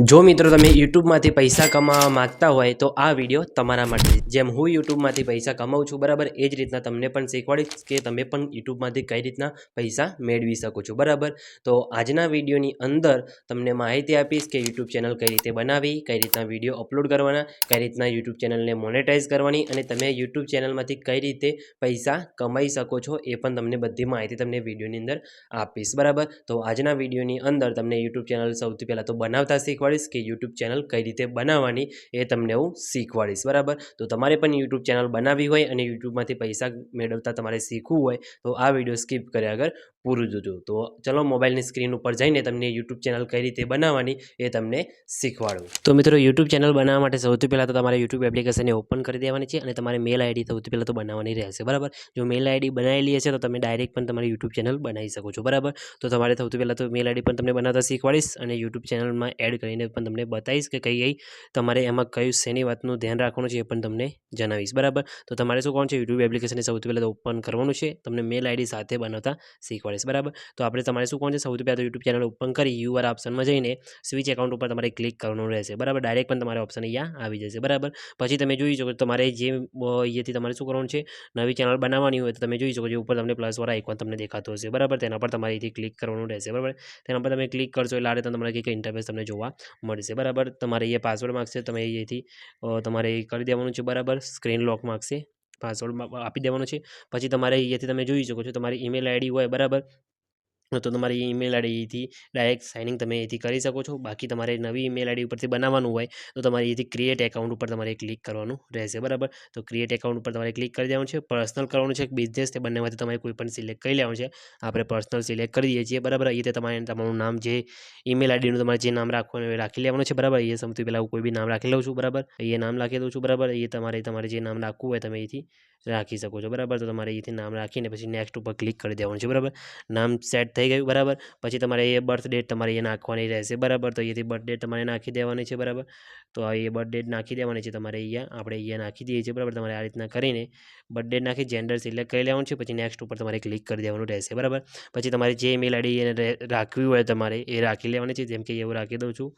જો મિત્રો તમે યુટ્યુબમાંથી પૈસા કમાવા માંગતા હોય તો આ વિડીયો તમારા માટે છે। જેમ હું યુટ્યુબમાંથી પૈસા કમાઉં છું બરાબર, એ જ રીતના તમને પણ શીખવાડીશ કે તમે પણ યુટ્યુબમાંથી કઈ રીતના પૈસા મેળવી શકો છો બરાબર। તો આજના વિડીયોની અંદર તમને માહિતી આપીશ કે યુટ્યુબ ચેનલ કઈ રીતે બનાવવી, કઈ રીતના વિડીયો અપલોડ કરવાના, કઈ રીતના યુટ્યુબ ચેનલને મોનેટાઈઝ કરવાની અને તમે યુટ્યુબ ચેનલમાંથી કઈ રીતે પૈસા કમાઈ શકો છો એ પણ તમને બધી માહિતી તમને વિડીયોની અંદર આપીશ બરાબર। તો આજના વિડીયોની અંદર તમને યુટ્યુબ ચેનલ સૌથી પહેલાં તો બનાવતા શીખવાડીશ કે યુટ્યુબ ચેનલ કઈ રીતે બનાવવાની એ તમને હું શીખવાડીશ બરાબર। તો તમારે પણ યુટ્યુબ ચેનલ બનાવવી હોય અને યુટ્યુબમાંથી પૈસા મેળવતા તમારે શીખવું હોય તો આ વિડીયો સ્કીપ કર્યા આગળ પૂરું જોજો। તો ચલો મોબાઈલની સ્ક્રીન ઉપર જઈને તમને યુટ્યુબ ચેનલ કઈ રીતે બનાવવાની એ તમને શીખવાડું। તો મિત્રો યુટ્યુબ ચેનલ બનાવવા માટે સૌથી પહેલાં તો તમારે યુટ્યુબ એપ્લિકેશનને ઓપન કરી દેવાની છે અને તમારે મેલ આઈડી સૌથી પહેલાં તો બનાવવાની રહેશે બરાબર। જો મેલ આઈડી બનાવેલી હશે તો તમે ડાયરેક્ટ પણ તમારી યુટ્યુબ ચેનલ બનાવી શકો છો બરાબર। તો તમારે સૌથી પહેલાં તો મેલ આઈડી પણ તમને બનાવતા શીખવાડીશ અને યુટ્યુબ ચેનલમાં એડ કરીને પણ તમને બતાવીશ કે કઈ તમારે એમાં કયું શેની વાતનું ધ્યાન રાખવાનું છે એ પણ તમને જણાવીશ બરાબર। તો તમારે શું કરવાનું છે, યુટ્યુબ એપ્લિકેશનને સૌથી પહેલાં ઓપન કરવાનું છે, તમને મેલ આઈડી સાથે બનાવતા શીખવાડીશ બરાબર। તો આપણે તમારે શું કરવાનું છે, સૌથી પહેલાં તો યુટ્યુબ ચેનલ ઓપન કરી યુઆર ઓપ્શનમાં જઈને સ્વિચ એકાઉન્ટ ઉપર તમારે ક્લિક કરવાનું રહેશે બરાબર। ડાયરેક્ટ પણ તમારે ઓપ્શન અહીંયા આવી જશે બરાબર। પછી તમે જોઈ શકો તમારે જે અહીંયાથી તમારે શું કરવાનું છે, નવી ચેનલ બનાવવાની હોય તો તમે જોઈ શકો છો ઉપર તમને પ્લસવાળા આઇકોન તમને દેખાતો હશે બરાબર। તેના પર તમારે અહીંથી ક્લિક કરવાનું રહેશે બરાબર। તેના પર તમે ક્લિક કરશો એટલે આ રીતે તમારે કંઈક ઇન્ટરફેસ તમને જોવા મળશે બરાબર। તમારે અહીંયા પાસવર્ડ માગશે, તમે અહીંયાથી તમારે કરી દેવાનું છે બરાબર। સ્ક્રીન લોક માગશે, પાસવર્ડ આપી દેવાનો છે। પછી તમારે અહીંયાથી તમે જોઈ શકો છો તમારી ઈમેલ આઈડી હોય બરાબર, તો તમારી ઈમેલ આઈડીથી ડાયરેક્ટ સાઇનિંગ તમે અહીંથી કરી શકો છો। બાકી તમારે નવી ઈમેલ આઈડી ઉપરથી બનાવવાનું હોય તો તમારે અહીંથી ક્રિએટ એકાઉન્ટ ઉપર તમારે ક્લિક કરવાનું રહેશે બરાબર। તો ક્રિએટ એકાઉન્ટ ઉપર તમારે ક્લિક કરી દેવાનું છે। પર્સનલ કરવાનું છે, બિઝનેસ તે બંનેમાંથી તમારે કોઈ પણ સિલેક્ટ કરી લેવાનું છે। આપણે પર્સનલ સિલેક્ટ કરી દઈએ છીએ બરાબર। અહીંયાથી તમારે તમારું નામ, જે ઈમેલ આઈડીનું તમારે જે નામ રાખવાનું એ રાખી લેવાનું છે બરાબર। અહીંયા સૌથી પહેલાં હું કોઈ બી નામ રાખી લઉં છું બરાબર, અહીંયા નામ રાખી દઉં છું બરાબર। અહીંયા તમારે જે નામ રાખવું હોય તમે અહીંથી રાખી શકો છો બરાબર। તો તમારે અહીંથી નામ રાખીને પછી નેક્સ્ટ ઉપર ક્લિક કરી દેવાનું છે બરાબર। નામ સેટ થઈ ગયું બરાબર। પછી તમારે એ બર્થ ડેટ તમારે એ નાખવાની રહેશે બરાબર। તો અહીંયાથી બર્થ ડેટ તમારે નાખી દેવાની છે બરાબર। તો એ બર્થ ડેટ નાખી દેવાની છે તમારે અહીંયા, આપણે અહીંયા નાખી દઈએ છીએ બરાબર। તમારે આ રીતના કરીને બર્થ ડેટ નાખી જેન્ડર સિલેક્ટ કરી લેવાનું છે, પછી નેક્સ્ટ ઉપર તમારે ક્લિક કરી દેવાનું રહેશે બરાબર। પછી તમારે જે ઈમેલ આઈડી રાખવી હોય તમારે એ રાખી લેવાની છે, જેમ કે એવું રાખી દઉં છું।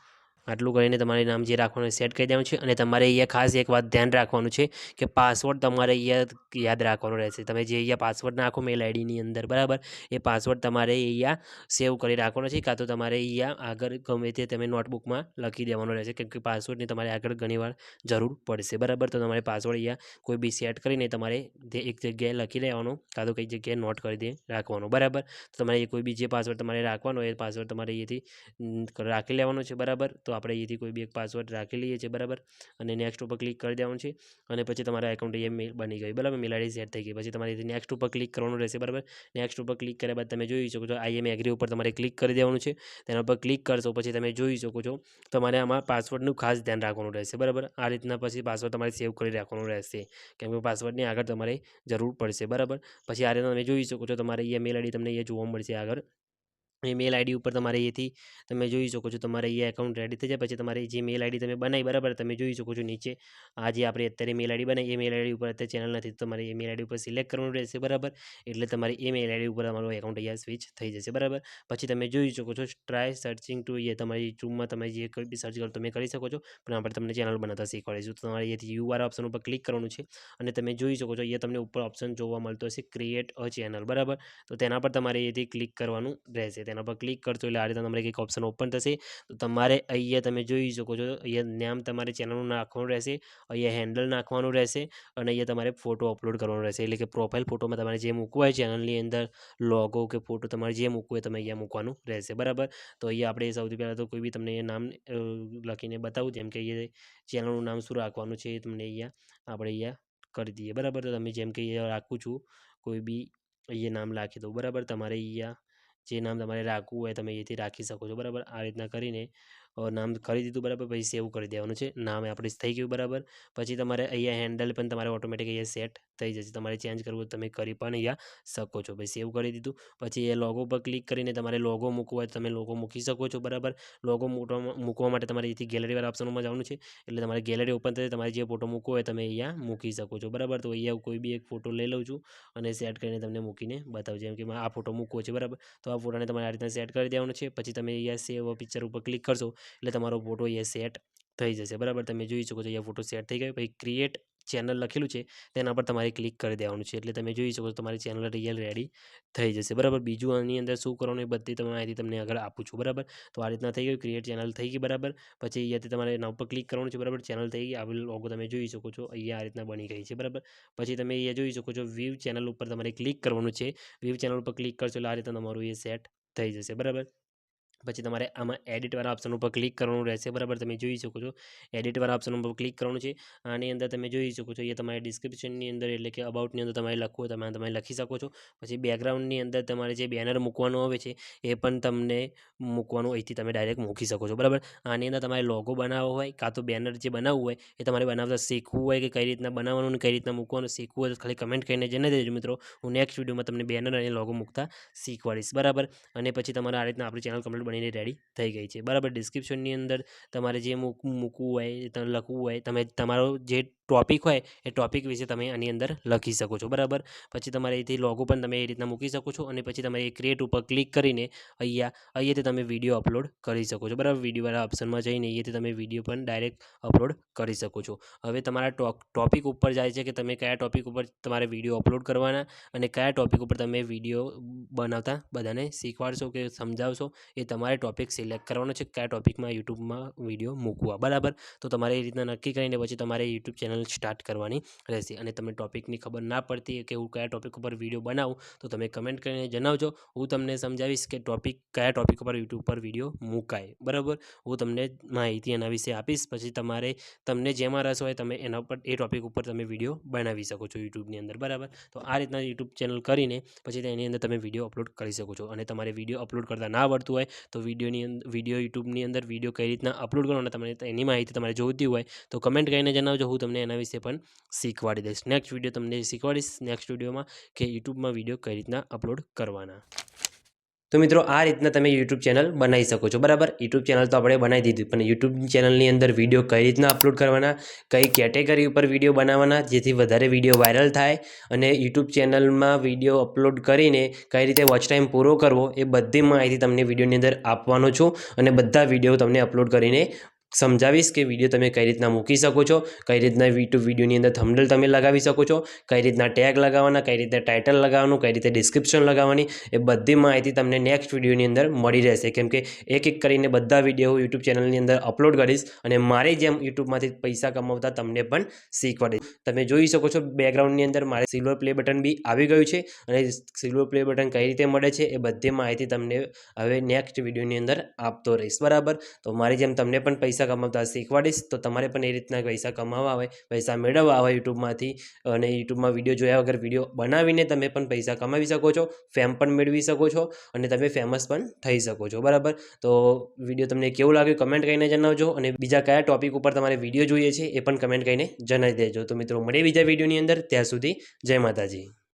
આટલું કરીને તમારે નામ જે રાખવાનું સેટ કરી દેવાનું છે। અને તમારે અહીંયા ખાસ એક વાત ધ્યાન રાખવાનું છે કે પાસવર્ડ તમારે અહીંયા યાદ રાખવાનો રહેશે। તમે જે અહીંયા પાસવર્ડ નાખો મેલ આઈડીની અંદર બરાબર, એ પાસવર્ડ તમારે અહીંયા સેવ કરી રાખવાનો છે, કાં તો તમારે અહીંયા આગળ ગમે તે તમે નોટબુકમાં લખી દેવાનો રહેશે, કેમ કે પાસવર્ડની તમારે આગળ ઘણીવાર જરૂર પડશે બરાબર। તો તમારે પાસવર્ડ અહીંયા કોઈ બી સેટ કરીને તમારે એક જગ્યાએ લખી લેવાનો, કાં તો કઈ જગ્યાએ નોટ કરી દે રાખવાનો બરાબર। તો તમારે કોઈ બી જે પાસવર્ડ તમારે રાખવાનો એ પાસવર્ડ તમારે અહીંયાથી રાખી લેવાનો છે બરાબર। તો આપણે અહીંયાથી કોઈ બી એક પાસવર્ડ રાખી લઈએ છીએ બરાબર, અને નેક્સ્ટ ઉપર ક્લિક કરી દેવાનું છે। અને પછી તમારા એકાઉન્ટ અહીંયા મેલ બની ગઈ બરાબર, મેલ આઈડી સેટ થઈ ગઈ। પછી તમારે નેક્સ્ટ ઉપર ક્લિક કરવાનું રહેશે બરાબર। નેક્સ્ટ ઉપર ક્લિક કર્યા બાદ તમે જોઈ શકો છો આઈ એમ એગ્રી ઉપર તમારે ક્લિક કરી દેવાનું છે। તેના પર ક્લિક કરશો પછી તમે જોઈ શકો છો તમારે આમાં પાસવર્ડનું ખાસ ધ્યાન રાખવાનું રહેશે બરાબર। આ રીતના પછી પાસવર્ડ તમારે સેવ કરી રાખવાનું રહેશે, કેમ કે પાસવર્ડની આગળ તમારે જરૂર પડશે બરાબર। પછી આ રીતના તમે જોઈ શકો છો તમારે અહીંયા મેલ આઈડી તમને અહીંયા જોવા મળશે આગળ। એ મેલ આઈડી ઉપર તમારે અહીંયાથી તમે જોઈ શકો છો તમારે અહીંયા એકાઉન્ટ રેડી થઈ જાય પછી તમારે જે મેલ આઈડી તમે બનાવી બરાબર, તમે જોઈ શકો છો નીચે આ જે આપણે અત્યારે મેલ આઈડી બનાવી એ મેલ આઈડી ઉપર અત્યારે ચેનલ નથી, તમારે એ મેલ આઈડી ઉપર સિલેક્ટ કરવાનું રહેશે બરાબર। એટલે તમારે એ મેલ આઈડી ઉપર તમારું એકાઉન્ટ અહીંયા સ્વિચ થઈ જશે બરાબર। પછી તમે જોઈ શકો છો ટ્રાય સર્ચિંગ ટુ, એ તમારી યુટ્યુબમાં તમે જે કોઈ બી સર્ચ કરો તમે કરી શકો છો, પણ આપણે તમને ચેનલ બનાવતા શીખવાડીશું। તો તમારે અહીંયાથી યુઆર ઓપ્શન ઉપર ક્લિક કરવાનું છે અને તમે જોઈ શકો છો અહીંયા તમને ઉપર ઓપ્શન જોવા મળતો હશે ક્રિએટ અ ચેનલ બરાબર। તો તેના પર તમારે અહીંયાથી ક્લિક કરવાનું રહેશે। તેના પર ક્લિક કરશો એટલે આ રીતે તમારે કંઈક ઓપ્શન ઓપન થશે। તો તમારે અહીંયા તમે જોઈ શકો છો અહીંયા નામ તમારે ચેનલનું નાખવાનું રહેશે, અહીંયા હેન્ડલ નાખવાનું રહેશે અને અહીંયા તમારે ફોટો અપલોડ કરવાનો રહેશે, એટલે કે પ્રોફાઇલ ફોટોમાં તમારે જે મૂકવું હોય ચેનલની અંદર લોગો કે ફોટો તમારે જે મૂકવું હોય તમે અહીંયા મૂકવાનું રહેશે બરાબર। તો અહીંયા આપણે સૌથી પહેલાં તો કોઈ બી તમને નામ લખીને બતાવું, જેમ કે અહીંયા ચેનલનું નામ શું રાખવાનું છે એ તમને અહીંયા આપણે અહીંયા કરી દઈએ બરાબર। તો તમે જેમ કે અહીંયા રાખું છું કોઈ બી અહીંયા નામ રાખી દઉં બરાબર। તમારે અહીંયા જે નામ તમારે રાખવું હોય તમે અહીંયાથી રાખી શકો છો બરાબર। આ રીતના કરીને નામ કરી દીધું બરાબર, પછી સેવ કરી દેવાનું છે, નામ આપણે થઈ ગયું બરાબર। પછી તમારે અહીંયા હેન્ડલ પણ તમારે ઓટોમેટિક અહીંયા સેટ થઈ જશે, તમારે ચેન્જ કરવું તમે કરી પણ અહીંયા શકો છો, ભાઈ સેવ કરી દીધું। પછી એ લોગો પર ક્લિક કરીને તમારે લોગો મૂકવો હોય તમે લોગો મૂકી શકો છો બરાબર। લોગો મૂકવા માટે તમારે અહીંથી ગેલેરીવાળા ઓપ્શનમાં જવાનું છે, એટલે તમારે ગેલેરી ઓપન થશે, તમારે જે ફોટો મૂકવો હોય તમે અહીંયા મૂકી શકો છો બરાબર। તો અહીંયા કોઈ બી એક ફોટો લઈ લઉં છું અને સેટ કરીને તમને મૂકીને બતાવું, જેમ કે આ ફોટો મૂકવો છે બરાબર। તો આ ફોટાને તમારે આ રીતના સેટ કરી દેવાનું છે। પછી તમે અહીંયા સેવ પિક્ચર ઉપર ક્લિક કરશો એટલે તમારો ફોટો અહીંયા સેટ થઈ જશે. બરાબર, તમે જોઈ શકો છો અહીંયા ફોટો સેટ થઈ ગયો. પછી ક્રિએટ ચેનલ લખેલું છે તેના પર તમારે ક્લિક કરી દેવાનું છે, એટલે તમે જોઈ શકો છો તમારી ચેનલ રિયલ રેડી થઈ જશે. બરાબર, બીજું આની અંદર શું કરવાનું એ બધી તમે માહિતી તમને આગળ આપું છું. બરાબર, તો આ રીતના થઈ ગયું, ક્રિએટ ચેનલ થઈ ગઈ. બરાબર, પછી અહીંયાથી તમારે એના ઉપર ક્લિક કરવાનું છે. બરાબર, ચેનલ થઈ ગઈ, આ લોગો તમે જોઈ શકો છો અહીંયા આ રીતના બની ગઈ છે. બરાબર, પછી તમે અહીંયા જોઈ શકો છો વ્યૂ ચેનલ ઉપર તમારે ક્લિક કરવાનું છે. વ્યૂ ચેનલ ઉપર ક્લિક કરશો એટલે આ રીતના તમારું એ સેટ થઈ જશે. બરાબર, પછી તમારે આમાં એડિટવાળા ઓપ્શન ઉપર ક્લિક કરવાનું રહેશે. બરાબર, તમે જોઈ શકો છો એડિટવાળા ઓપ્શન ઉપર ક્લિક કરવાનું છે. આની અંદર તમે જોઈ શકો છો અહીંયા તમારે ડિસ્ક્રિપ્શનની અંદર એટલે કે અબાઉટની અંદર તમારે લખવું હોય તમે લખી શકો છો. પછી બેકગ્રાઉન્ડની અંદર તમારે જે બેનર મૂકવાનું આવે છે એ પણ તમને મૂકવાનું અહીંથી તમે ડાયરેક્ટ મૂકી શકો છો. બરાબર, આની અંદર તમારે લોગો બનાવવો હોય કાં તો બેનર જે બનાવવું હોય એ તમારે બનાવતા શીખવું હોય કે કઈ રીતના બનાવવાનું અને કઈ રીતના મૂકવાનું શીખવું હોય તો ખાલી કમેન્ટ કરીને જઈને દેજો મિત્રો. હું નેક્સ્ટ વિડીયોમાં તમને બેનર અને લોગો મૂકતા શીખવાડીશ. બરાબર, અને પછી તમારે આ રીતના આપણી ચેનલ કમ્પ્લીટ બનીને રેડી થઈ ગઈ છે. બરાબર, ડિસ્ક્રિપ્શનની અંદર તમારે જે મૂકવું હોય તમે લખવું હોય તમે તમારો જે ટોપિક હોય એ ટોપિક વિશે તમે આની અંદર લખી શકો છો. બરાબર, પછી તમારે અહીંથી લોગો પણ તમે એ રીતના મૂકી શકો છો અને પછી તમે એ ક્રિએટ ઉપર ક્લિક કરીને અહીંયાથી તમે વિડીયો અપલોડ કરી શકો છો. બરાબર, વિડીયોવાળા ઓપ્શનમાં જઈને અહીંયાથી તમે વિડીયો પણ ડાયરેક્ટ અપલોડ કરી શકો છો. હવે તમારા ટોપિક ઉપર જાય છે કે તમે કયા ટોપિક ઉપર તમારે વિડીયો અપલોડ કરવાના અને કયા ટોપિક ઉપર તમે વિડીયો બનાવતા બધાને શીખવાડશો કે સમજાવશો એ તમારે ટોપિક સિલેક્ટ કરવાનો છે, કયા ટોપિકમાં યુટ્યુબમાં વિડીયો મૂકવા. બરાબર, તો તમારે એ રીતના નક્કી કરીને પછી તમારે યુટ્યુબ ચેનલ સ્ટાર્ટ કરવાની રહેશે. અને તમને ટોપિકની ખબર ના પડતી કે હું કયા ટોપિક ઉપર વિડીયો બનાવું તો તમે કમેન્ટ કરીને જણાવજો. હું તમને સમજાવીશ કે કયા ટોપિક ઉપર યુટ્યુબ પર વિડીયો મૂકાય. બરાબર, હું તમને માહિતી એના વિશે આપીશ. પછી તમને જેમાં રસ હોય તમે એના ઉપર એ ટોપિક ઉપર તમે વિડીયો બનાવી શકો છો યુટ્યુબની અંદર. બરાબર, તો આ રીતના યુટ્યુબ ચેનલ કરીને પછી તેની અંદર તમે વિડીયો અપલોડ કરી શકો છો. અને તમારે વિડીયો અપલોડ કરતાં ના આવડતું હોય તો વિડીયો યુટ્યુબની અંદર વિડીયો કઈ રીતના અપલોડ કરો અને તમને એની માહિતી તમારે જોઈતી હોય તો કમેન્ટ કરીને જણાવજો. હું તમને એના વિશે પણ શીખવાડી દઈશ. નેક્સ્ટ વિડીયો તમને શીખવાડીશ નેક્સ્ટ વિડીયોમાં કે યુટ્યુબમાં વિડીયો કઈ રીતના અપલોડ કરવાના. તો મિત્રો આ રીતના તમે યુટ્યુબ ચેનલ બનાવી શકો છો. બરાબર, યુટ્યુબ ચેનલ તો આપણે બનાવી દીધું, પણ યુટ્યુબ ચેનલની અંદર વિડીયો કઈ રીતના અપલોડ કરવાના, કઈ કેટેગરી ઉપર વિડીયો બનાવવાના જેથી વધારે વિડીયો વાયરલ થાય અને યુટ્યુબ ચેનલમાં વિડીયો અપલોડ કરીને કઈ રીતે વોચ ટાઈમ પૂરો કરવો એ બધી માહિતી તમને વિડીયોની અંદર આપવાનો છું. અને બધા વિડીયો તમને અપલોડ કરીને સમજાવીશ કે વિડીયો તમે કઈ રીતના મૂકી શકો છો, કઈ રીતના યુટ્યુબ વિડીયોની અંદર થંબનેલ તમે લગાવી શકો છો, કઈ રીતના ટેગ લગાવવાના, કઈ રીતે ટાઇટલ લગાવવાનું, કઈ રીતે ડિસ્ક્રિપ્શન લગાવવાની, એ બધી માહિતી તમને નેક્સ્ટ વિડીયોની અંદર મળી રહેશે. કેમ કે એક એક કરીને બધા વિડીયો હું યુટ્યુબ ચેનલની અંદર અપલોડ કરીશ અને મારી જેમ યુટ્યુબમાંથી પૈસા કમાવતા તમને પણ શીખવાડીશ. તમે જોઈ શકો છો બેકગ્રાઉન્ડની અંદર મારે સિલ્વર પ્લે બટન બી આવી ગયું છે અને સિલ્વર પ્લે બટન કઈ રીતે મળે છે એ બધી માહિતી તમને હવે નેક્સ્ટ વિડીયોની અંદર આપતો રહીશ. બરાબર, તો મારી જેમ તમને પણ પૈસા કમાવતા શીખવાડીશ. તો તમારે પણ એ રીતના પૈસા કમાવા હોય, પૈસા મેળવવા હોય યુટ્યુબમાંથી અને યુટ્યુબમાં વિડીયો જોયા વગર વિડીયો બનાવીને તમે પણ પૈસા કમાવી શકો છો, ફેમ પણ મેળવી શકો છો અને તમે ફેમસ પણ થઈ શકો છો. બરાબર, તો વિડીયો તમને કેવું લાગ્યું કમેન્ટ કરીને જણાવજો અને બીજા કયા ટોપિક ઉપર તમારે વિડીયો જોઈએ છે એ પણ કમેન્ટ કરીને જણાવી દેજો. તો મિત્રો મળીએ બીજા વિડીયોની અંદર, ત્યાં સુધી જય માતાજી.